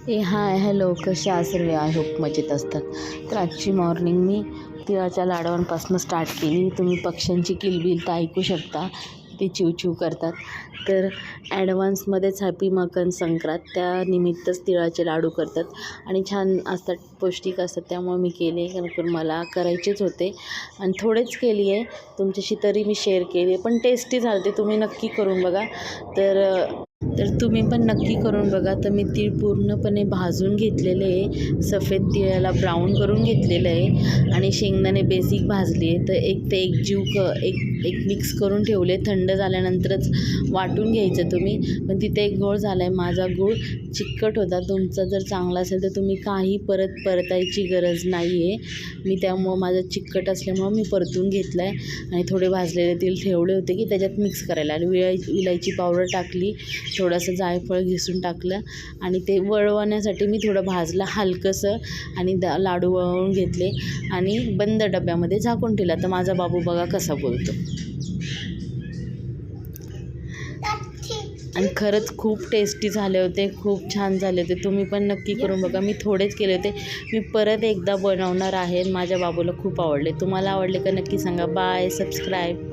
Hi hello, कशा आहात सर्व? आय होप मजेत असतात. तर आजची मॉर्निंग मी तिळाच्या लाडवांपासून स्टार्ट केली. तुम्ही पक्ष्यांची किलबिल तर ऐकू शकता, ते चिवचिव करतात. तर ॲडव्हान्समध्येच हॅपी मकर संक्रांत, त्यानिमित्तच तिळाचे लाडू करतात आणि छान असतात, पौष्टिक असतात. त्यामुळे मी केले, कारण मला करायचेच होते आणि थोडेच केली आहे. तुमच्याशी तरी मी शेअर केली, पण टेस्टी झाले. तुम्ही नक्की करून बघा. तर तुम्ही पण नक्की करून बघा. तर मी तीळ पूर्णपणे भाजून घेतलेले आहे, सफेद तिळाला ब्राऊन करून घेतलेलं आहे आणि शेंगदाणे बेसिक भाजली आहे. तर एक मिक्स करून ठेवले. थंड झाल्यानंतरच वाटून घ्यायचं तुम्ही. पण तिथे एक घोळ झाला आहे, माझा गूळ चिकट होता. तुमचा जर चांगला असेल तर तुम्ही काही परतायची गरज नाही आहे. मी त्यामुळं माझं चिकट असल्यामुळं मी परतून घेतलं आहे आणि थोडे भाजलेले तीळ ठेवले होते की त्याच्यात मिक्स करायला. आणि विलायची पावडर टाकली, थोडंसं जायफळ घिसून टाकलं आणि ते वळवण्यासाठी मी थोडं भाजलं हलकंसं आणि लाडू वळवून घेतले आणि बंद डब्यामध्ये झाकून ठेवला. तर माझा बाबू बघा कसा बोलतो. आणि खरंच खूप टेस्टी झाले होते, खूप छान झाले होते. तुम्ही पण नक्की करून बघा. मी थोडेच केले होते, मी परत एकदा बनवणार आहे. माझ्या बाबूला खूप आवडले. तुम्हाला आवडले का नक्की सांगा. Bye, subscribe.